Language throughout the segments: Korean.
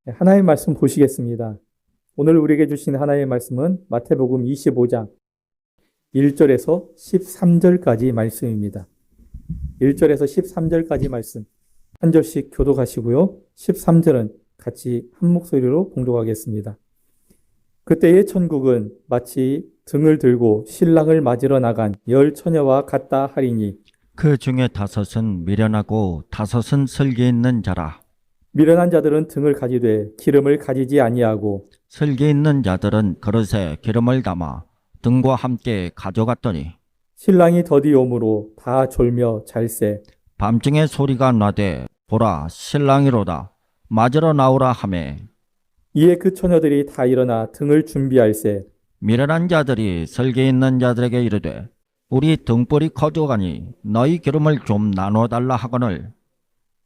하나의 말씀 보시겠습니다. 오늘 우리에게 주신 하나의 말씀은 마태복음 25장 1절에서 13절까지 말씀입니다. 1절에서 13절까지 말씀 한 절씩 교독하시고요. 13절은 같이 한 목소리로 봉독하겠습니다. 그때의 천국은 마치 등을 들고 신랑을 맞으러 나간 10처녀와 같다 하리니 그 중에 5은 미련하고 5은 슬기 있는 자라. 미련한 자들은 등을 가지되 기름을 가지지 아니하고 슬기 있는 자들은 그릇에 기름을 담아 등과 함께 가져갔더니 신랑이 더디 오므로 다 졸며 잘세. 밤중에 소리가 나되 보라 신랑이로다 맞으러 나오라 하매 이에 그 처녀들이 다 일어나 등을 준비할세. 미련한 자들이 슬기 있는 자들에게 이르되 우리 등불이 커져가니 너희 기름을 좀 나눠 달라 하거늘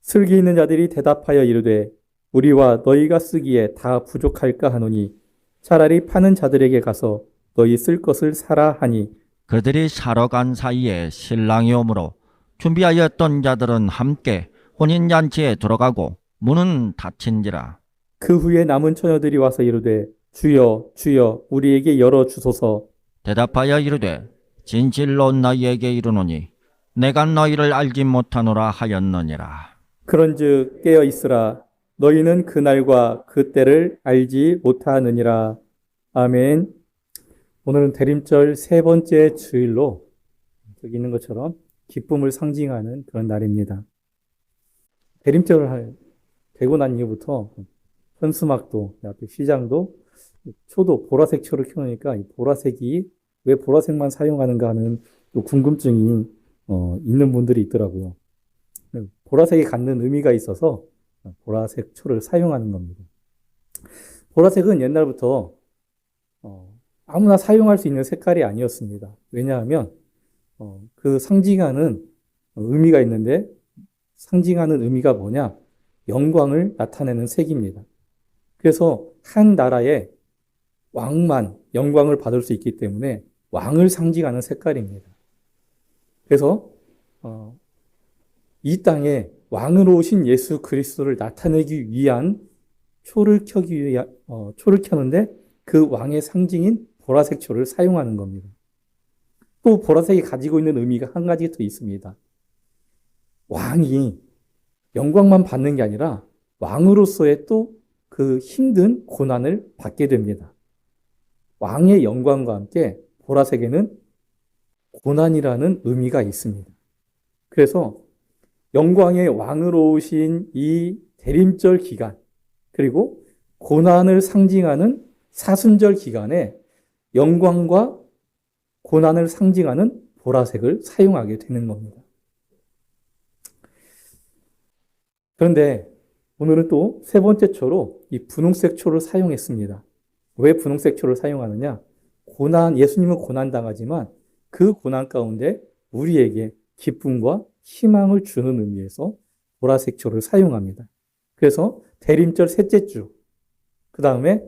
슬기 있는 자들이 대답하여 이르되 우리와 너희가 쓰기에 다 부족할까 하노니 차라리 파는 자들에게 가서 너희 쓸 것을 사라 하니 그들이 사러 간 사이에 신랑이 오므로 준비하였던 자들은 함께 혼인잔치에 들어가고 문은 닫힌지라. 그 후에 남은 처녀들이 와서 이르되 주여 주여 우리에게 열어 주소서. 대답하여 이르되 진실로 너희에게 이르노니 내가 너희를 알지 못하노라 하였느니라. 그런즉 깨어 있으라. 너희는 그날과 그 때를 알지 못하느니라. 아멘. 오늘은 대림절 세 번째 주일로 여기 있는 것처럼 기쁨을 상징하는 그런 날입니다. 대림절을 되고 난 이후부터 현수막도, 앞에 휘장도, 초도 보라색 초를 켜놓으니까 이 보라색이 왜 보라색만 사용하는가 하는 또 궁금증이 있는 분들이 있더라고요. 보라색이 갖는 의미가 있어서 보라색 초를 사용하는 겁니다. 보라색은 옛날부터 아무나 사용할 수 있는 색깔이 아니었습니다. 왜냐하면 그 상징하는 의미가 있는데 상징하는 의미가 뭐냐? 영광을 나타내는 색입니다. 그래서 한 나라의 왕만 영광을 받을 수 있기 때문에 왕을 상징하는 색깔입니다. 그래서 이 땅에 왕으로 오신 예수 그리스도를 나타내기 위한 초를 켜는데 그 왕의 상징인 보라색 초를 사용하는 겁니다. 또 보라색이 가지고 있는 의미가 한 가지 더 있습니다. 왕이 영광만 받는 게 아니라 왕으로서의 또 그 힘든 고난을 받게 됩니다. 왕의 영광과 함께 보라색에는 고난이라는 의미가 있습니다. 그래서 영광의 왕으로 오신 이 대림절 기간, 그리고 고난을 상징하는 사순절 기간에 영광과 고난을 상징하는 보라색을 사용하게 되는 겁니다. 그런데 오늘은 또 세 번째 초로 이 분홍색 초를 사용했습니다. 왜 분홍색 초를 사용하느냐? 예수님은 고난당하지만 그 고난 가운데 우리에게 기쁨과 희망을 주는 의미에서 보라색 초를 사용합니다. 그래서 대림절 셋째 주, 그 다음에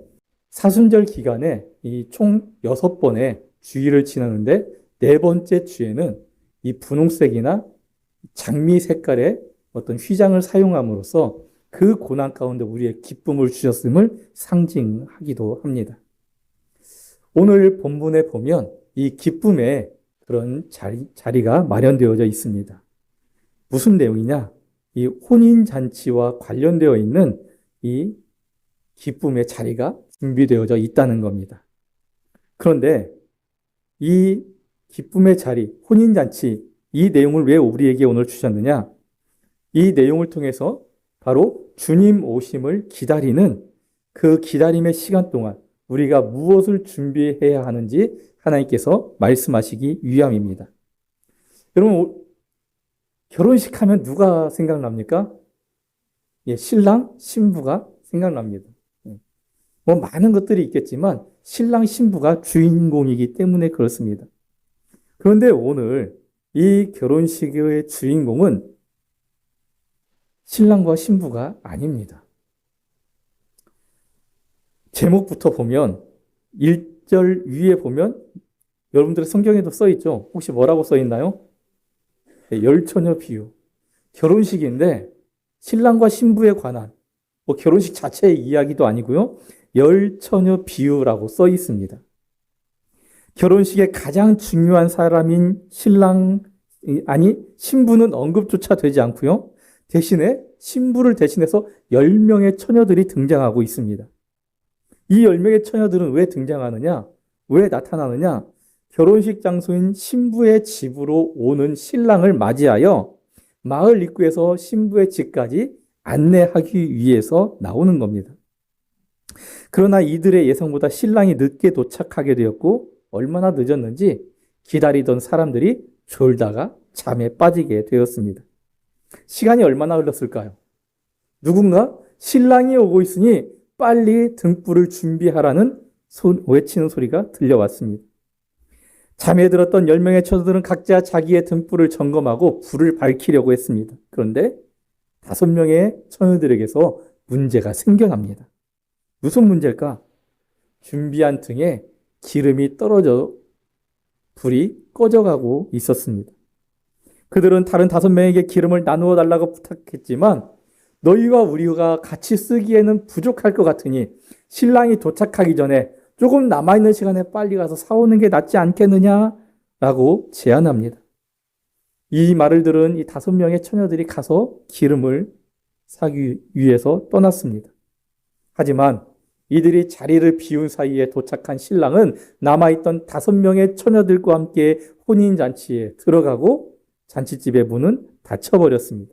사순절 기간에 이 총 6번의 주일을 지나는데 네 번째 주에는 이 분홍색이나 장미 색깔의 어떤 휘장을 사용함으로써 그 고난 가운데 우리의 기쁨을 주셨음을 상징하기도 합니다. 오늘 본문에 보면 이 기쁨의 그런 자리가 마련되어져 있습니다. 무슨 내용이냐? 이 혼인잔치와 관련되어 있는 이 기쁨의 자리가 준비되어져 있다는 겁니다. 그런데 이 기쁨의 자리, 혼인잔치, 이 내용을 왜 우리에게 오늘 주셨느냐? 이 내용을 통해서 바로 주님 오심을 기다리는 그 기다림의 시간 동안 우리가 무엇을 준비해야 하는지 하나님께서 말씀하시기 위함입니다. 여러분, 결혼식 하면 누가 생각납니까? 예, 신랑, 신부가 생각납니다. 뭐 많은 것들이 있겠지만 신랑, 신부가 주인공이기 때문에 그렇습니다. 그런데 오늘 이 결혼식의 주인공은 신랑과 신부가 아닙니다. 제목부터 보면 1절 위에 보면 여러분들의 성경에도 써 있죠? 혹시 뭐라고 써 있나요? 네, 열처녀 비유. 결혼식인데 신랑과 신부에 관한 뭐 결혼식 자체의 이야기도 아니고요. 열처녀 비유라고 써 있습니다. 결혼식의 가장 중요한 사람인 신부는 언급조차 되지 않고요. 대신에 신부를 대신해서 10명의 처녀들이 등장하고 있습니다. 이 10명의 처녀들은 왜 등장하느냐? 왜 나타나느냐? 결혼식 장소인 신부의 집으로 오는 신랑을 맞이하여 마을 입구에서 신부의 집까지 안내하기 위해서 나오는 겁니다. 그러나 이들의 예상보다 신랑이 늦게 도착하게 되었고 얼마나 늦었는지 기다리던 사람들이 졸다가 잠에 빠지게 되었습니다. 시간이 얼마나 흘렀을까요? 누군가 신랑이 오고 있으니 빨리 등불을 준비하라는 외치는 소리가 들려왔습니다. 잠에 들었던 10명의 처녀들은 각자 자기의 등불을 점검하고 불을 밝히려고 했습니다. 그런데 5명의 처녀들에게서 문제가 생겨납니다. 무슨 문제일까? 준비한 등에 기름이 떨어져 불이 꺼져가고 있었습니다. 그들은 다른 5명에게 기름을 나누어 달라고 부탁했지만 너희와 우리가 같이 쓰기에는 부족할 것 같으니 신랑이 도착하기 전에 조금 남아있는 시간에 빨리 가서 사오는 게 낫지 않겠느냐라고 제안합니다. 이 말을 들은 이 5명의 처녀들이 가서 기름을 사기 위해서 떠났습니다. 하지만 이들이 자리를 비운 사이에 도착한 신랑은 남아있던 5명의 처녀들과 함께 혼인잔치에 들어가고 잔치집의 문은 닫혀버렸습니다.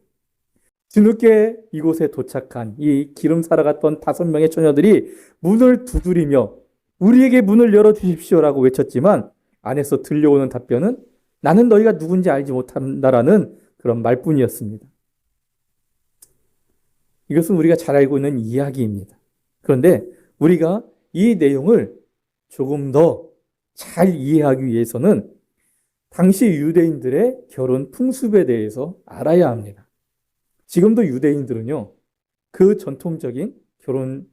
뒤늦게 이곳에 도착한 이 기름 사러 갔던 5명의 처녀들이 문을 두드리며 우리에게 문을 열어주십시오라고 외쳤지만 안에서 들려오는 답변은 나는 너희가 누군지 알지 못한다라는 그런 말뿐이었습니다. 이것은 우리가 잘 알고 있는 이야기입니다. 그런데 우리가 이 내용을 조금 더 잘 이해하기 위해서는 당시 유대인들의 결혼 풍습에 대해서 알아야 합니다. 지금도 유대인들은요, 그 전통적인 결혼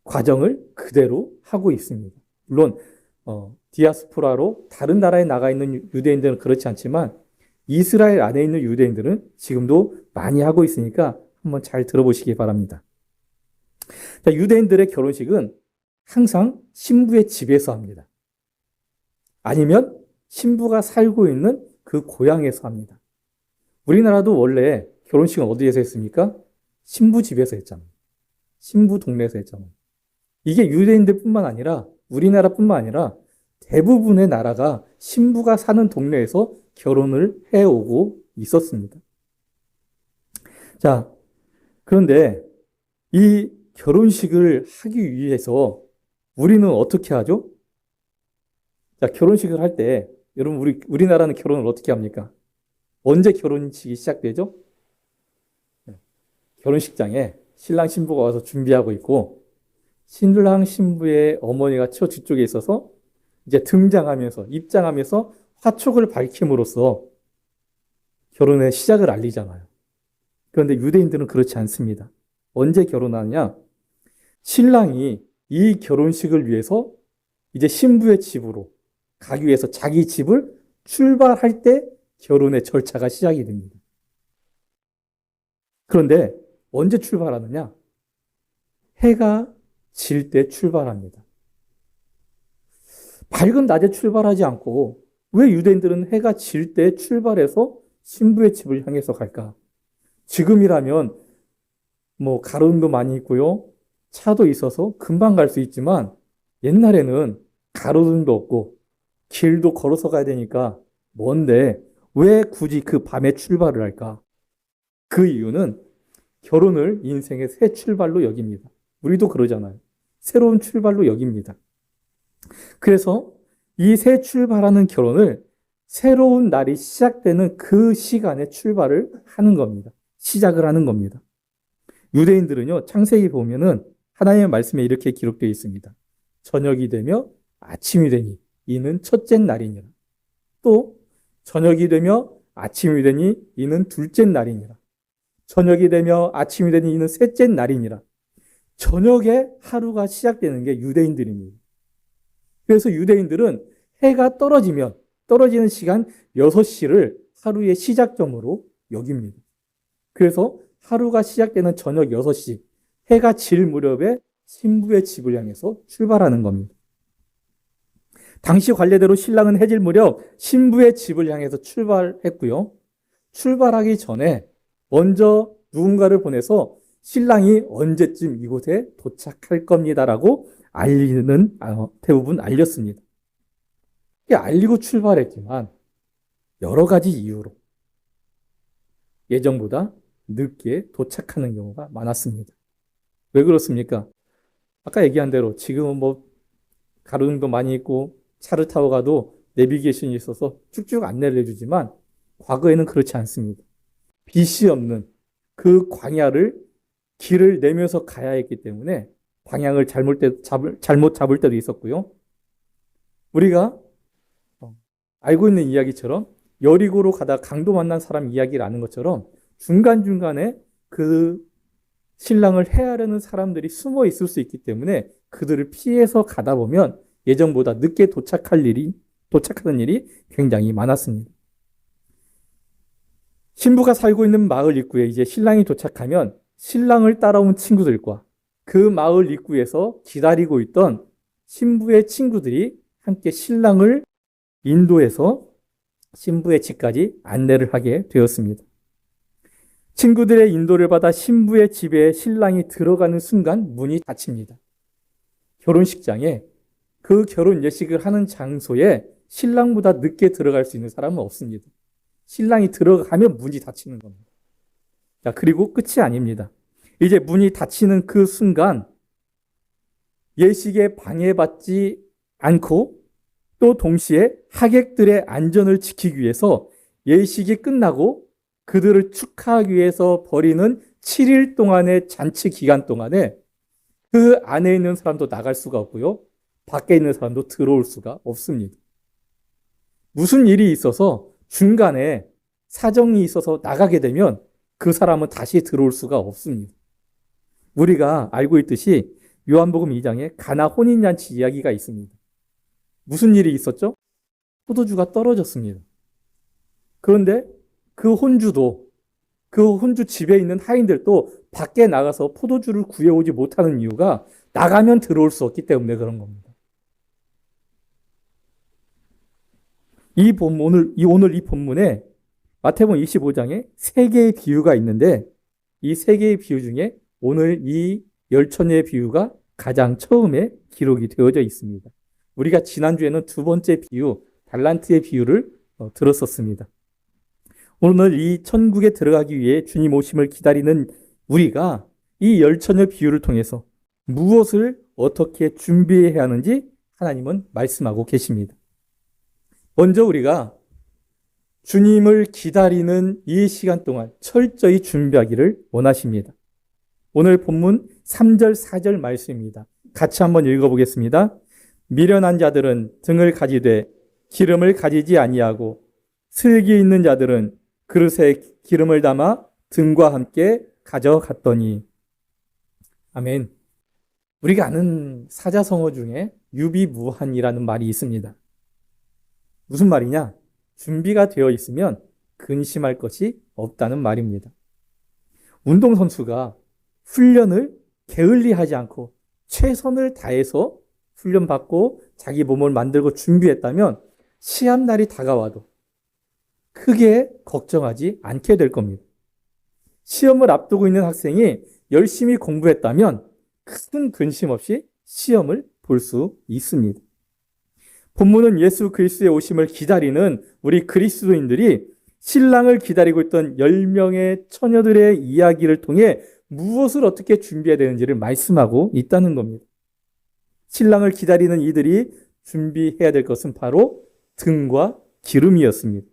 과정을 그대로 하고 있습니다. 물론 디아스포라로 다른 나라에 나가 있는 유대인들은 그렇지 않지만 이스라엘 안에 있는 유대인들은 지금도 많이 하고 있으니까 한번 잘 들어보시기 바랍니다. 자, 유대인들의 결혼식은 항상 신부의 집에서 합니다. 아니면 신부가 살고 있는 그 고향에서 합니다. 우리나라도 원래 결혼식은 어디에서 했습니까? 신부 집에서 했잖아요. 신부 동네에서 했잖아요. 이게 유대인들뿐만 아니라 우리나라뿐만 아니라 대부분의 나라가 신부가 사는 동네에서 결혼을 해오고 있었습니다. 자, 그런데 이 결혼식을 하기 위해서 우리는 어떻게 하죠? 자, 결혼식을 할 때, 여러분, 우리나라는 결혼을 어떻게 합니까? 언제 결혼식이 시작되죠? 결혼식장에 신랑 신부가 와서 준비하고 있고, 신랑 신부의 어머니가 저 뒤쪽에 있어서 이제 입장하면서 화촉을 밝힘으로써 결혼의 시작을 알리잖아요. 그런데 유대인들은 그렇지 않습니다. 언제 결혼하느냐? 신랑이 이 결혼식을 위해서 이제 신부의 집으로 가기 위해서 자기 집을 출발할 때 결혼의 절차가 시작이 됩니다. 그런데 언제 출발하느냐? 해가 질 때 출발합니다. 밝은 낮에 출발하지 않고 왜 유대인들은 해가 질 때 출발해서 신부의 집을 향해서 갈까? 지금이라면 뭐 가로등도 많이 있고요. 차도 있어서 금방 갈 수 있지만 옛날에는 가로등도 없고 길도 걸어서 가야 되니까 먼데 왜 굳이 그 밤에 출발을 할까? 그 이유는 결혼을 인생의 새 출발로 여깁니다. 우리도 그러잖아요. 새로운 출발로 여깁니다. 그래서 이 새 출발하는 결혼을 새로운 날이 시작되는 그 시간에 출발을 하는 겁니다. 시작을 하는 겁니다. 유대인들은요, 창세기 보면은 하나님의 말씀에 이렇게 기록되어 있습니다. 저녁이 되며 아침이 되니 이는 첫째 날이니라. 또 저녁이 되며 아침이 되니 이는 둘째 날이니라. 저녁이 되며 아침이 되니 이는 셋째 날이니라. 저녁에 하루가 시작되는 게 유대인들입니다. 그래서 유대인들은 해가 떨어지는 시간 6시를 하루의 시작점으로 여깁니다. 그래서 하루가 시작되는 저녁 6시, 해가 질 무렵에 신부의 집을 향해서 출발하는 겁니다. 당시 관례대로 신랑은 해질 무렵 신부의 집을 향해서 출발했고요. 출발하기 전에 먼저 누군가를 보내서 신랑이 언제쯤 이곳에 도착할 겁니다라고 대부분 알렸습니다. 알리고 출발했지만 여러 가지 이유로 예정보다 늦게 도착하는 경우가 많았습니다. 왜 그렇습니까? 아까 얘기한 대로 지금은 가로등도 많이 있고 차를 타고 가도 내비게이션이 있어서 쭉쭉 안내를 해주지만 과거에는 그렇지 않습니다. 빛이 없는 그 광야를 길을 내면서 가야 했기 때문에 방향을 잘못 잡을 때도 있었고요. 우리가 알고 있는 이야기처럼 여리고로 가다 강도 만난 사람 이야기를 아는 것처럼 중간중간에 그 신랑을 해하려는 사람들이 숨어 있을 수 있기 때문에 그들을 피해서 가다 보면 예정보다 늦게 도착하는 일이 굉장히 많았습니다. 신부가 살고 있는 마을 입구에 이제 신랑이 도착하면 신랑을 따라온 친구들과 그 마을 입구에서 기다리고 있던 신부의 친구들이 함께 신랑을 인도해서 신부의 집까지 안내를 하게 되었습니다. 친구들의 인도를 받아 신부의 집에 신랑이 들어가는 순간 문이 닫힙니다. 결혼식장에 그 결혼 예식을 하는 장소에 신랑보다 늦게 들어갈 수 있는 사람은 없습니다. 신랑이 들어가면 문이 닫히는 겁니다. 자, 그리고 끝이 아닙니다. 이제 문이 닫히는 그 순간 예식에 방해받지 않고 또 동시에 하객들의 안전을 지키기 위해서 예식이 끝나고 그들을 축하하기 위해서 벌이는 7일 동안의 잔치 기간 동안에 그 안에 있는 사람도 나갈 수가 없고요. 밖에 있는 사람도 들어올 수가 없습니다. 무슨 일이 있어서 중간에 사정이 있어서 나가게 되면 그 사람은 다시 들어올 수가 없습니다. 우리가 알고 있듯이 요한복음 2장에 가나 혼인잔치 이야기가 있습니다. 무슨 일이 있었죠? 포도주가 떨어졌습니다. 그런데 그 혼주 집에 있는 하인들도 밖에 나가서 포도주를 구해오지 못하는 이유가 나가면 들어올 수 없기 때문에 그런 겁니다. 오늘 이 본문에 마태복음 25장에 3개의 비유가 있는데 이 3개의 비유 중에 오늘 이 열처녀의 비유가 가장 처음에 기록이 되어져 있습니다. 우리가 지난주에는 2번째 비유, 달란트의 비유를 들었었습니다. 오늘 이 천국에 들어가기 위해 주님 오심을 기다리는 우리가 이 열처녀 비유를 통해서 무엇을 어떻게 준비해야 하는지 하나님은 말씀하고 계십니다. 먼저 우리가 주님을 기다리는 이 시간 동안 철저히 준비하기를 원하십니다. 오늘 본문 3절, 4절 말씀입니다. 같이 한번 읽어보겠습니다. 미련한 자들은 등을 가지되 기름을 가지지 아니하고 슬기 있는 자들은 그릇에 기름을 담아 등과 함께 가져갔더니. 아멘. 우리가 아는 사자성어 중에 유비무환이라는 말이 있습니다. 무슨 말이냐? 준비가 되어 있으면 근심할 것이 없다는 말입니다. 운동선수가 훈련을 게을리하지 않고 최선을 다해서 훈련받고 자기 몸을 만들고 준비했다면 시합날이 다가와도 크게 걱정하지 않게 될 겁니다. 시험을 앞두고 있는 학생이 열심히 공부했다면 큰 근심 없이 시험을 볼 수 있습니다. 본문은 예수 그리스도의 오심을 기다리는 우리 그리스도인들이 신랑을 기다리고 있던 10명의 처녀들의 이야기를 통해 무엇을 어떻게 준비해야 되는지를 말씀하고 있다는 겁니다. 신랑을 기다리는 이들이 준비해야 될 것은 바로 등과 기름이었습니다.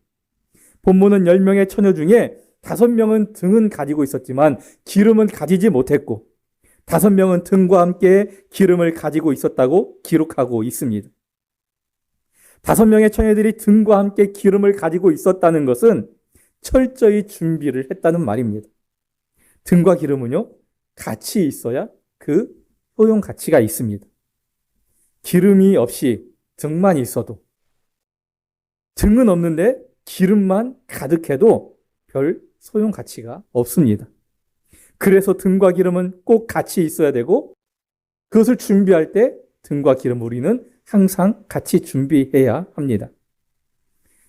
본문은 10명의 처녀 중에 5명은 등은 가지고 있었지만 기름은 가지지 못했고 5명은 등과 함께 기름을 가지고 있었다고 기록하고 있습니다. 5명의 처녀들이 등과 함께 기름을 가지고 있었다는 것은 철저히 준비를 했다는 말입니다. 등과 기름은요, 같이 있어야 그 소용 가치가 있습니다. 기름이 없이 등만 있어도, 등은 없는데 기름만 가득해도 별 소용 가치가 없습니다. 그래서 등과 기름은 꼭 같이 있어야 되고 그것을 준비할 때 등과 기름 우리는 항상 같이 준비해야 합니다.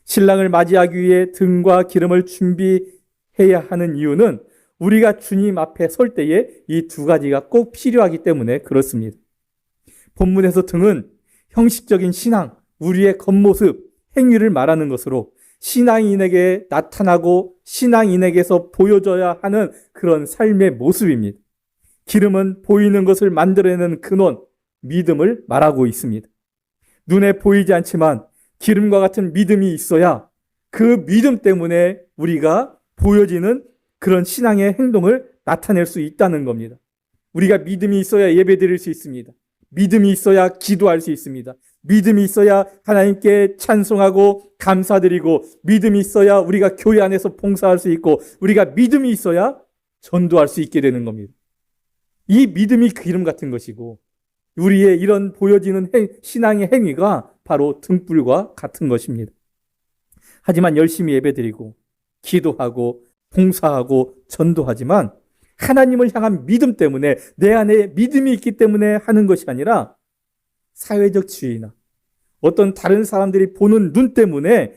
신랑을 맞이하기 위해 등과 기름을 준비해야 하는 이유는 우리가 주님 앞에 설 때에 이 두 가지가 꼭 필요하기 때문에 그렇습니다. 본문에서 등은 형식적인 신앙, 우리의 겉모습, 행위를 말하는 것으로 신앙인에게 나타나고 신앙인에게서 보여져야 하는 그런 삶의 모습입니다. 기름은 보이는 것을 만들어내는 근원, 믿음을 말하고 있습니다. 눈에 보이지 않지만 기름과 같은 믿음이 있어야 그 믿음 때문에 우리가 보여지는 그런 신앙의 행동을 나타낼 수 있다는 겁니다. 우리가 믿음이 있어야 예배드릴 수 있습니다. 믿음이 있어야 기도할 수 있습니다. 믿음이 있어야 하나님께 찬송하고 감사드리고 믿음이 있어야 우리가 교회 안에서 봉사할 수 있고 우리가 믿음이 있어야 전도할 수 있게 되는 겁니다. 이 믿음이 기름 같은 것이고 우리의 이런 보여지는 신앙의 행위가 바로 등불과 같은 것입니다. 하지만 열심히 예배드리고 기도하고 봉사하고 전도하지만 하나님을 향한 믿음 때문에 내 안에 믿음이 있기 때문에 하는 것이 아니라 사회적 지위나 어떤 다른 사람들이 보는 눈 때문에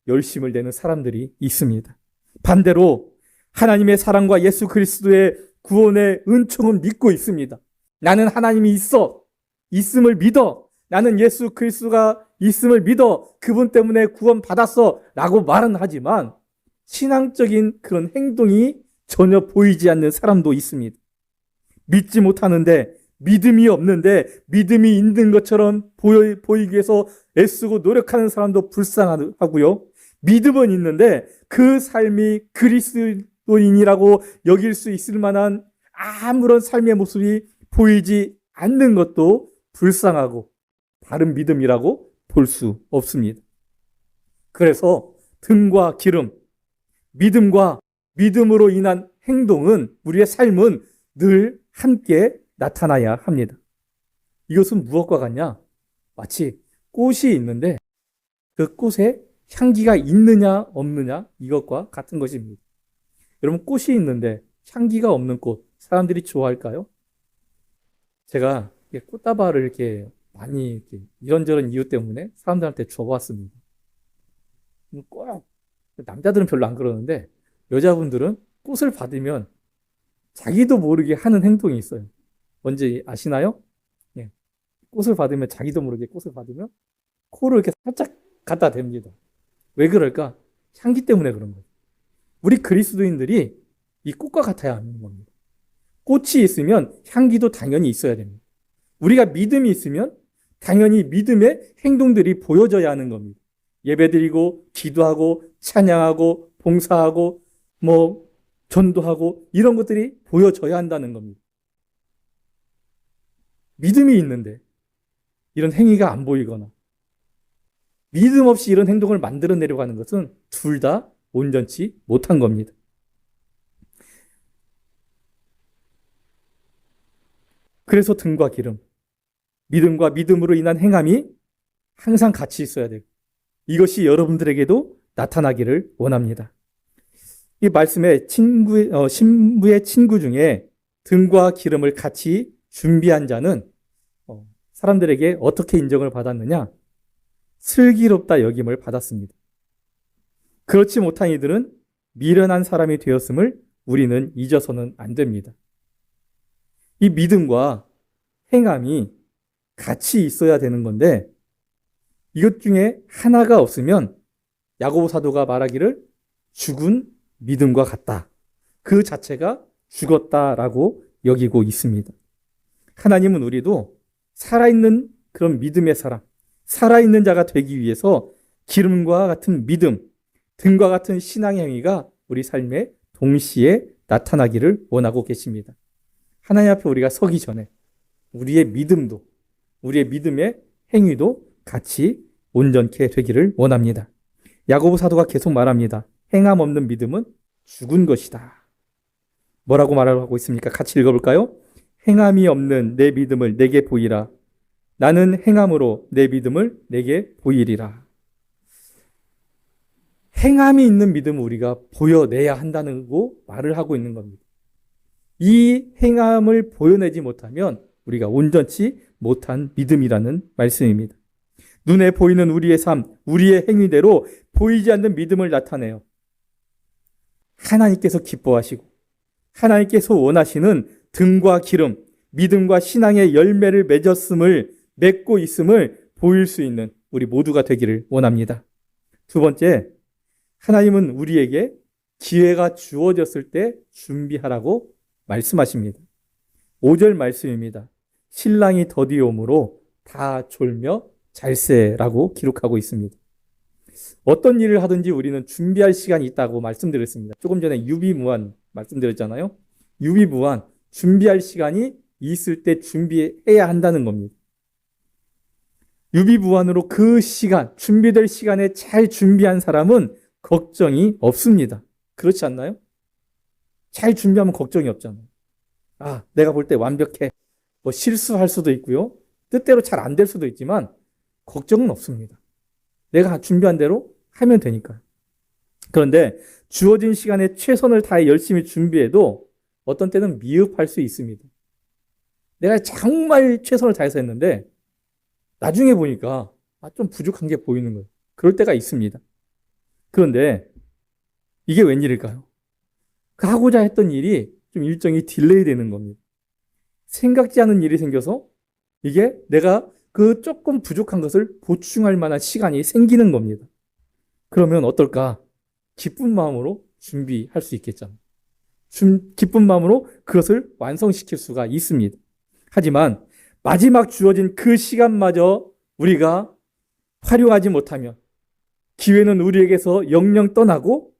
열심을 내는 사람들이 있습니다. 반대로 하나님의 사랑과 예수 그리스도의 구원의 은총은 믿고 있습니다. 나는 하나님이 있음을 믿어. 나는 예수 그리스도가 있음을 믿어. 그분 때문에 구원 받았어. 라고 말은 하지만 신앙적인 그런 행동이 전혀 보이지 않는 사람도 있습니다. 믿지 못하는데 믿음이 없는데 믿음이 있는 것처럼 보이기 위해서 애쓰고 노력하는 사람도 불쌍하고요. 믿음은 있는데 그 삶이 그리스도인이라고 여길 수 있을 만한 아무런 삶의 모습이 보이지 않는 것도 불쌍하고 바른 믿음이라고 볼 수 없습니다. 그래서 등과 기름, 믿음과 믿음으로 인한 행동은 우리의 삶은 늘 함께 나타나야 합니다. 이것은 무엇과 같냐? 마치 꽃이 있는데 그 꽃에 향기가 있느냐 없느냐 이것과 같은 것입니다. 여러분 꽃이 있는데 향기가 없는 꽃 사람들이 좋아할까요? 제가 꽃다발을 이렇게 많이 이렇게 이런저런 이유 때문에 사람들한테 줘봤습니다. 꼭 남자들은 별로 안 그러는데 여자분들은 꽃을 받으면 자기도 모르게 하는 행동이 있어요. 뭔지 아시나요? 예. 꽃을 받으면 자기도 모르게 꽃을 받으면 코를 이렇게 살짝 갖다 댑니다. 왜 그럴까? 향기 때문에 그런 거예요. 우리 그리스도인들이 이 꽃과 같아야 하는 겁니다. 꽃이 있으면 향기도 당연히 있어야 됩니다. 우리가 믿음이 있으면 당연히 믿음의 행동들이 보여져야 하는 겁니다. 예배드리고 기도하고 찬양하고 봉사하고 전도하고 이런 것들이 보여져야 한다는 겁니다. 믿음이 있는데 이런 행위가 안 보이거나 믿음 없이 이런 행동을 만들어내려고 하는 것은 둘 다 온전치 못한 겁니다. 그래서 등과 기름, 믿음과 믿음으로 인한 행함이 항상 같이 있어야 되고 이것이 여러분들에게도 나타나기를 원합니다. 이 말씀에 신부의 친구 중에 등과 기름을 같이 준비한 자는 사람들에게 어떻게 인정을 받았느냐? 슬기롭다 여김을 받았습니다. 그렇지 못한 이들은 미련한 사람이 되었음을 우리는 잊어서는 안 됩니다. 이 믿음과 행함이 같이 있어야 되는 건데 이것 중에 하나가 없으면 야고보 사도가 말하기를 죽은 믿음과 같다. 그 자체가 죽었다라고 여기고 있습니다. 하나님은 우리도 살아있는 그런 믿음의 사람, 살아있는 자가 되기 위해서 기름과 같은 믿음, 등과 같은 신앙의 행위가 우리 삶에 동시에 나타나기를 원하고 계십니다. 하나님 앞에 우리가 서기 전에 우리의 믿음도, 우리의 믿음의 행위도 같이 온전케 되기를 원합니다. 야고보 사도가 계속 말합니다. 행함 없는 믿음은 죽은 것이다. 뭐라고 말하고 있습니까? 같이 읽어볼까요? 행함이 없는 내 믿음을 내게 보이라. 나는 행함으로 내 믿음을 내게 보이리라. 행함이 있는 믿음을 우리가 보여내야 한다는 거 말을 하고 있는 겁니다. 이 행함을 보여내지 못하면 우리가 온전치 못한 믿음이라는 말씀입니다. 눈에 보이는 우리의 삶, 우리의 행위대로 보이지 않는 믿음을 나타내요. 하나님께서 기뻐하시고 하나님께서 원하시는 등과 기름, 믿음과 신앙의 열매를 맺고 있음을 보일 수 있는 우리 모두가 되기를 원합니다. 두 번째, 하나님은 우리에게 기회가 주어졌을 때 준비하라고 말씀하십니다. 5절 말씀입니다. 신랑이 더디오므로 다 졸며 잘세라고 기록하고 있습니다. 어떤 일을 하든지 우리는 준비할 시간이 있다고 말씀드렸습니다. 조금 전에 유비무한 말씀드렸잖아요. 유비무한, 준비할 시간이 있을 때 준비해야 한다는 겁니다. 유비무환으로 그 시간, 준비될 시간에 잘 준비한 사람은 걱정이 없습니다. 그렇지 않나요? 잘 준비하면 걱정이 없잖아요. 아, 내가 볼 때 완벽해. 뭐 실수할 수도 있고요. 뜻대로 잘 안 될 수도 있지만 걱정은 없습니다. 내가 준비한 대로 하면 되니까요. 그런데 주어진 시간에 최선을 다해 열심히 준비해도 어떤 때는 미흡할 수 있습니다. 내가 정말 최선을 다해서 했는데 나중에 보니까 좀 부족한 게 보이는 거예요. 그럴 때가 있습니다. 그런데 이게 웬일일까요? 그 하고자 했던 일이 좀 일정이 딜레이 되는 겁니다. 생각지 않은 일이 생겨서 이게 내가 그 조금 부족한 것을 보충할 만한 시간이 생기는 겁니다. 그러면 어떨까? 기쁜 마음으로 준비할 수 있겠잖아요. 기쁜 마음으로 그것을 완성시킬 수가 있습니다. 하지만 마지막 주어진 그 시간마저 우리가 활용하지 못하면 기회는 우리에게서 영영 떠나고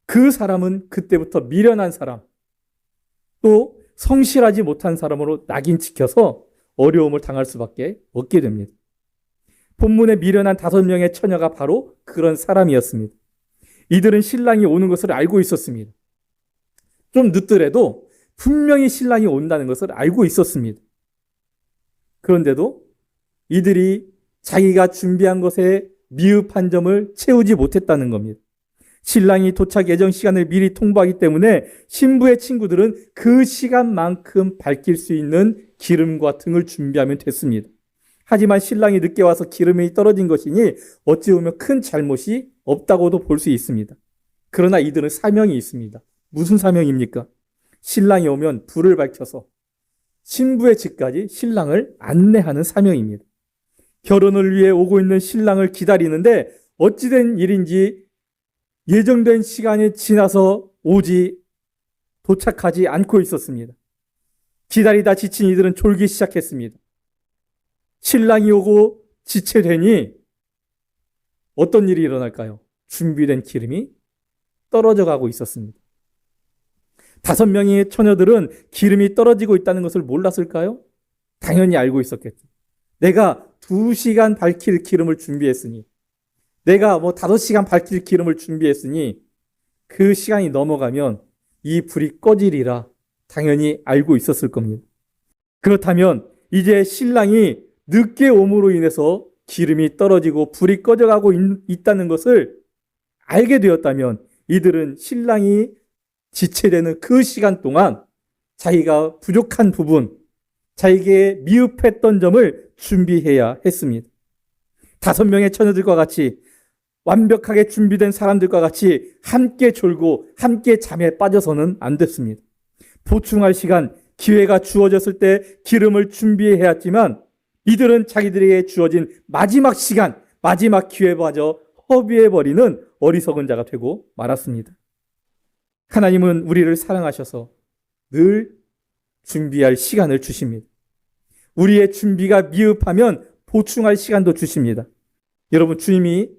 그 사람은 그때부터 미련한 사람, 또 성실하지 못한 사람으로 낙인 찍혀서 어려움을 당할 수밖에 없게 됩니다. 본문에 미련한 5명의 처녀가 바로 그런 사람이었습니다. 이들은 신랑이 오는 것을 알고 있었습니다. 좀 늦더라도 분명히 신랑이 온다는 것을 알고 있었습니다. 그런데도 이들이 자기가 준비한 것에 미흡한 점을 채우지 못했다는 겁니다. 신랑이 도착 예정 시간을 미리 통보하기 때문에 신부의 친구들은 그 시간만큼 밝힐 수 있는 기름과 등을 준비하면 됐습니다. 하지만 신랑이 늦게 와서 기름이 떨어진 것이니 어찌 보면 큰 잘못이 없다고도 볼 수 있습니다. 그러나 이들은 사명이 있습니다. 무슨 사명입니까? 신랑이 오면 불을 밝혀서 신부의 집까지 신랑을 안내하는 사명입니다. 결혼을 위해 오고 있는 신랑을 기다리는데 어찌된 일인지 예정된 시간이 지나서 도착하지 않고 있었습니다. 기다리다 지친 이들은 졸기 시작했습니다. 신랑이 오고 지체되니 어떤 일이 일어날까요? 준비된 기름이 떨어져 가고 있었습니다. 5명의 처녀들은 기름이 떨어지고 있다는 것을 몰랐을까요? 당연히 알고 있었겠죠. 내가 2시간 밝힐 기름을 준비했으니, 내가 5시간 밝힐 기름을 준비했으니 그 시간이 넘어가면 이 불이 꺼지리라 당연히 알고 있었을 겁니다. 그렇다면 이제 신랑이 늦게 옴으로 인해서 기름이 떨어지고 불이 꺼져가고 있다는 것을 알게 되었다면 이들은 신랑이 지체되는 그 시간 동안 자기가 부족한 부분, 자기에게 미흡했던 점을 준비해야 했습니다. 5명의 처녀들과 같이 완벽하게 준비된 사람들과 같이 함께 졸고 함께 잠에 빠져서는 안 됐습니다. 보충할 시간, 기회가 주어졌을 때 기름을 준비해야 했지만 이들은 자기들에게 주어진 마지막 시간, 마지막 기회마저 허비해버리는 어리석은 자가 되고 말았습니다. 하나님은 우리를 사랑하셔서 늘 준비할 시간을 주십니다. 우리의 준비가 미흡하면 보충할 시간도 주십니다. 여러분, 주님이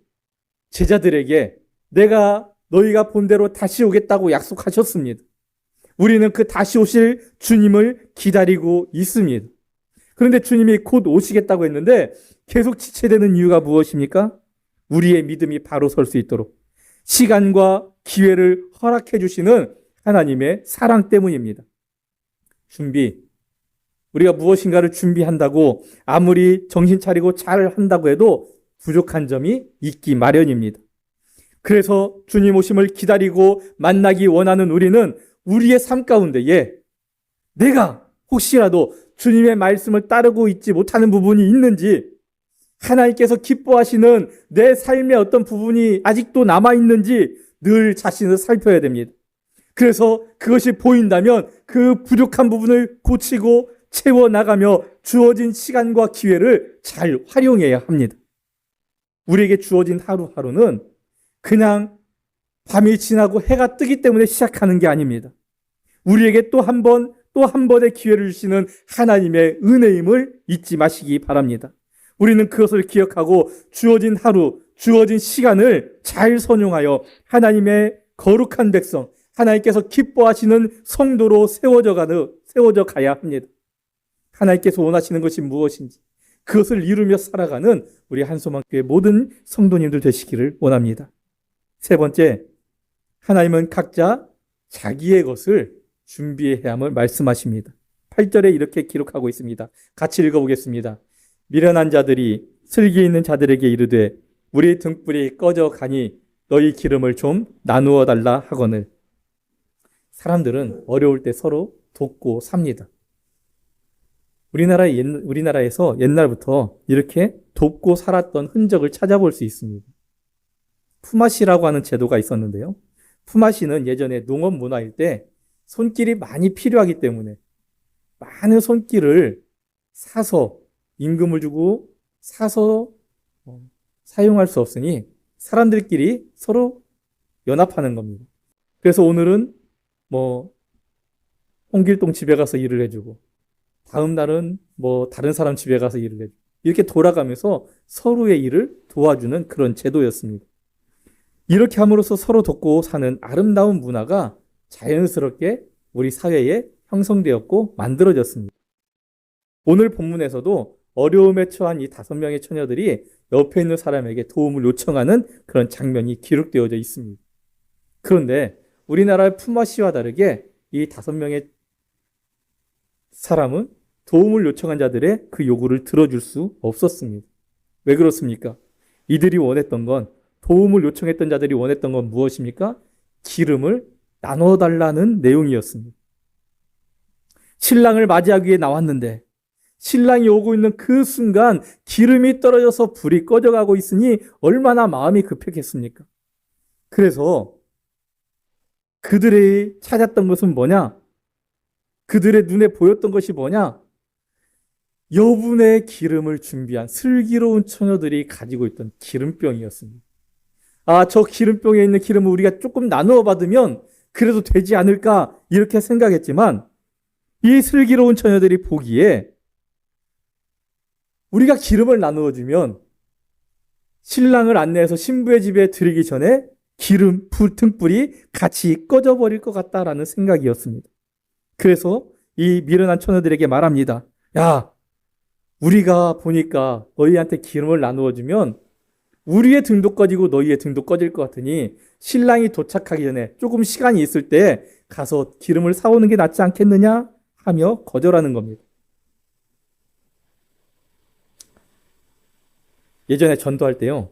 제자들에게 내가 너희가 본 대로 다시 오겠다고 약속하셨습니다. 우리는 그 다시 오실 주님을 기다리고 있습니다. 그런데 주님이 곧 오시겠다고 했는데 계속 지체되는 이유가 무엇입니까? 우리의 믿음이 바로 설 수 있도록 시간과 기회를 허락해 주시는 하나님의 사랑 때문입니다. 우리가 무엇인가를 준비한다고 아무리 정신 차리고 잘 한다고 해도 부족한 점이 있기 마련입니다. 그래서 주님 오심을 기다리고 만나기 원하는 우리는 우리의 삶 가운데에 내가 혹시라도 주님의 말씀을 따르고 있지 못하는 부분이 있는지, 하나님께서 기뻐하시는 내 삶의 어떤 부분이 아직도 남아있는지 늘 자신을 살펴야 됩니다. 그래서 그것이 보인다면 그 부족한 부분을 고치고 채워나가며 주어진 시간과 기회를 잘 활용해야 합니다. 우리에게 주어진 하루하루는 그냥 밤이 지나고 해가 뜨기 때문에 시작하는 게 아닙니다. 우리에게 또 한 번의 기회를 주시는 하나님의 은혜임을 잊지 마시기 바랍니다. 우리는 그것을 기억하고 주어진 하루, 주어진 시간을 잘 선용하여 하나님의 거룩한 백성, 하나님께서 기뻐하시는 성도로 세워져 가야 합니다. 하나님께서 원하시는 것이 무엇인지 그것을 이루며 살아가는 우리 한소망교회 모든 성도님들 되시기를 원합니다. 세 번째, 하나님은 각자 자기의 것을 준비해야 함을 말씀하십니다. 8절에 이렇게 기록하고 있습니다. 같이 읽어보겠습니다. 미련한 자들이 슬기 있는 자들에게 이르되 우리 등불이 꺼져 가니 너희 기름을 좀 나누어 달라 하거늘. 사람들은 어려울 때 서로 돕고 삽니다. 우리나라에서 옛날부터 이렇게 돕고 살았던 흔적을 찾아볼 수 있습니다. 품앗이라고 하는 제도가 있었는데요. 품앗이는 예전에 농업 문화일 때 손길이 많이 필요하기 때문에 많은 손길을 사서 임금을 주고 사서 사용할 수 없으니 사람들끼리 서로 연합하는 겁니다. 그래서 오늘은 홍길동 집에 가서 일을 해주고 다음 날은 다른 사람 집에 가서 일을 해주고 이렇게 돌아가면서 서로의 일을 도와주는 그런 제도였습니다. 이렇게 함으로써 서로 돕고 사는 아름다운 문화가 자연스럽게 우리 사회에 형성되었고 만들어졌습니다. 오늘 본문에서도 어려움에 처한 이 5명의 처녀들이 옆에 있는 사람에게 도움을 요청하는 그런 장면이 기록되어져 있습니다. 그런데 우리나라의 품앗이와 다르게 이 5명의 사람은 도움을 요청한 자들의 그 요구를 들어줄 수 없었습니다. 왜 그렇습니까? 이들이 원했던 건, 도움을 요청했던 자들이 원했던 건 무엇입니까? 기름을 나눠달라는 내용이었습니다. 신랑을 맞이하기 위해 나왔는데 신랑이 오고 있는 그 순간 기름이 떨어져서 불이 꺼져가고 있으니 얼마나 마음이 급했겠습니까? 그래서 그들이 찾았던 것은 뭐냐? 그들의 눈에 보였던 것이 뭐냐? 여분의 기름을 준비한 슬기로운 처녀들이 가지고 있던 기름병이었습니다. 저 기름병에 있는 기름을 우리가 조금 나누어 받으면 그래도 되지 않을까 이렇게 생각했지만 이 슬기로운 처녀들이 보기에 우리가 기름을 나누어 주면 신랑을 안내해서 신부의 집에 들이기 전에 등불이 같이 꺼져버릴 것 같다라는 생각이었습니다. 그래서 이 미련한 처녀들에게 말합니다. 야, 우리가 보니까 너희한테 기름을 나누어 주면 우리의 등도 꺼지고 너희의 등도 꺼질 것 같으니 신랑이 도착하기 전에 조금 시간이 있을 때 가서 기름을 사오는 게 낫지 않겠느냐 하며 거절하는 겁니다. 예전에 전도할 때요.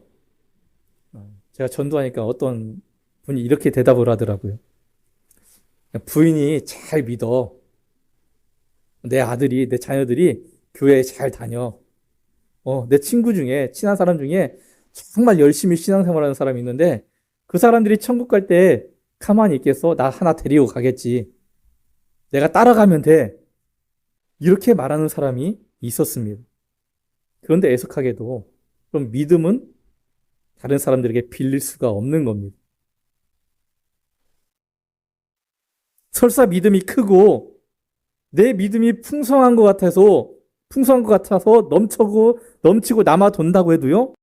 제가 전도하니까 어떤 분이 이렇게 대답을 하더라고요. 부인이 잘 믿어. 내 아들이, 내 자녀들이 교회에 잘 다녀. 내 친구 중에, 친한 사람 중에 정말 열심히 신앙생활하는 사람이 있는데 그 사람들이 천국 갈 때 가만히 있겠어? 나 하나 데리고 가겠지. 내가 따라가면 돼. 이렇게 말하는 사람이 있었습니다. 그런데 애석하게도 그럼 믿음은 다른 사람들에게 빌릴 수가 없는 겁니다. 설사 믿음이 크고 내 믿음이 풍성한 것 같아서 넘치고 남아 돈다고 해도요,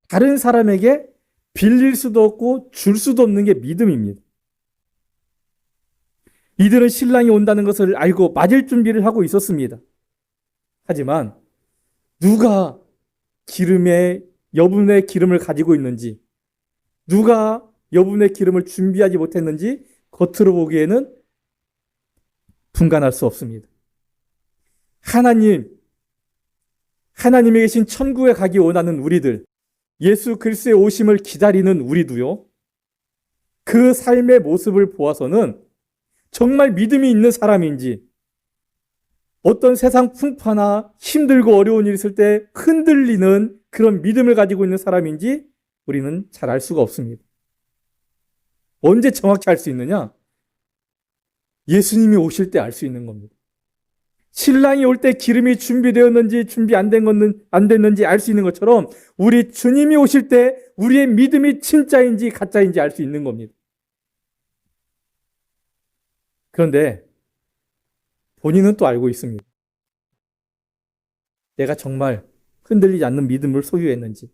다른 사람에게 빌릴 수도 없고 줄 수도 없는 게 믿음입니다. 이들은 신랑이 온다는 것을 알고 맞을 준비를 하고 있었습니다. 하지만 누가 여분의 기름을 가지고 있는지, 누가 여분의 기름을 준비하지 못했는지 겉으로 보기에는 분간할 수 없습니다. 하나님에 계신 천국에 가기 원하는 우리들, 예수 그리스도의 오심을 기다리는 우리도요, 그 삶의 모습을 보아서는 정말 믿음이 있는 사람인지, 어떤 세상 풍파나 힘들고 어려운 일이 있을 때 흔들리는 그런 믿음을 가지고 있는 사람인지 우리는 잘 알 수가 없습니다. 언제 정확히 알 수 있느냐? 예수님이 오실 때 알 수 있는 겁니다. 신랑이 올 때 기름이 준비되었는지 준비 안 됐는지 알 수 있는 것처럼 우리 주님이 오실 때 우리의 믿음이 진짜인지 가짜인지 알 수 있는 겁니다. 그런데 본인은 또 알고 있습니다. 내가 정말 흔들리지 않는 믿음을 소유했는지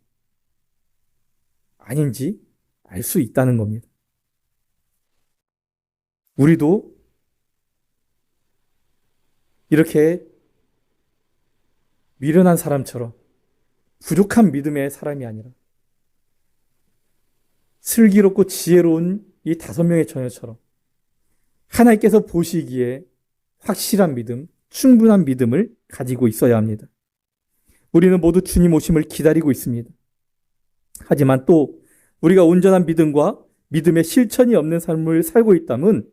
아닌지 알 수 있다는 겁니다. 우리도 이렇게 미련한 사람처럼 부족한 믿음의 사람이 아니라 슬기롭고 지혜로운 이 5명의 처녀처럼 하나님께서 보시기에 확실한 믿음, 충분한 믿음을 가지고 있어야 합니다. 우리는 모두 주님 오심을 기다리고 있습니다. 하지만 또 우리가 온전한 믿음과 믿음의 실천이 없는 삶을 살고 있다면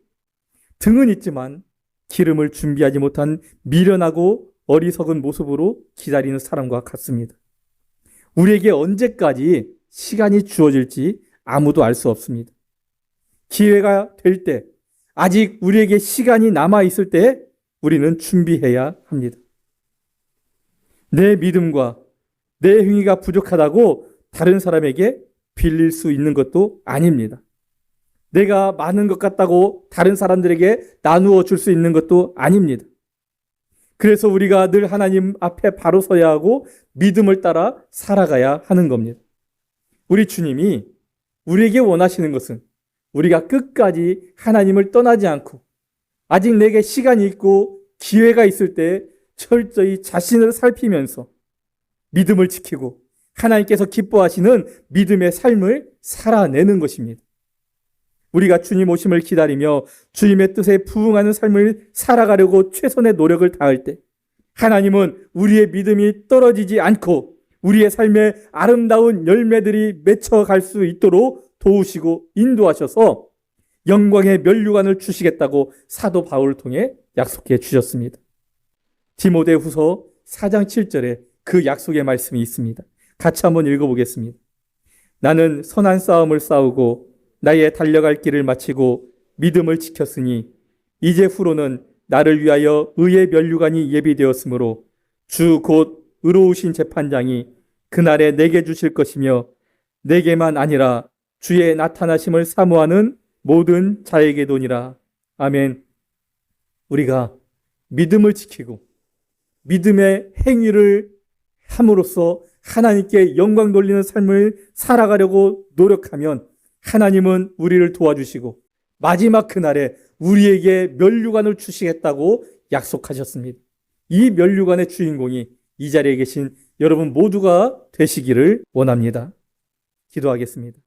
등은 있지만 기름을 준비하지 못한 미련하고 어리석은 모습으로 기다리는 사람과 같습니다. 우리에게 언제까지 시간이 주어질지 아무도 알 수 없습니다. 기회가 될 때, 아직 우리에게 시간이 남아있을 때 우리는 준비해야 합니다. 내 믿음과 내 행위가 부족하다고 다른 사람에게 빌릴 수 있는 것도 아닙니다. 내가 많은 것 같다고 다른 사람들에게 나누어 줄 수 있는 것도 아닙니다. 그래서 우리가 늘 하나님 앞에 바로 서야 하고 믿음을 따라 살아가야 하는 겁니다. 우리 주님이 우리에게 원하시는 것은 우리가 끝까지 하나님을 떠나지 않고 아직 내게 시간이 있고 기회가 있을 때 철저히 자신을 살피면서 믿음을 지키고 하나님께서 기뻐하시는 믿음의 삶을 살아내는 것입니다. 우리가 주님 오심을 기다리며 주님의 뜻에 부응하는 삶을 살아가려고 최선의 노력을 다할 때 하나님은 우리의 믿음이 떨어지지 않고 우리의 삶에 아름다운 열매들이 맺혀갈 수 있도록 도우시고 인도하셔서 영광의 면류관을 주시겠다고 사도 바울을 통해 약속해 주셨습니다. 디모데후서 4장 7절에 그 약속의 말씀이 있습니다. 같이 한번 읽어보겠습니다. 나는 선한 싸움을 싸우고 나의 달려갈 길을 마치고 믿음을 지켰으니 이제 후로는 나를 위하여 의의 면류관이 예비되었으므로 주 곧 의로우신 재판장이 그날에 내게 주실 것이며 내게만 아니라 주의 나타나심을 사모하는 모든 자에게도니라. 아멘. 우리가 믿음을 지키고 믿음의 행위를 함으로써 하나님께 영광 돌리는 삶을 살아가려고 노력하면 하나님은 우리를 도와주시고 마지막 그날에 우리에게 면류관을 주시겠다고 약속하셨습니다. 이 면류관의 주인공이 이 자리에 계신 여러분 모두가 되시기를 원합니다. 기도하겠습니다.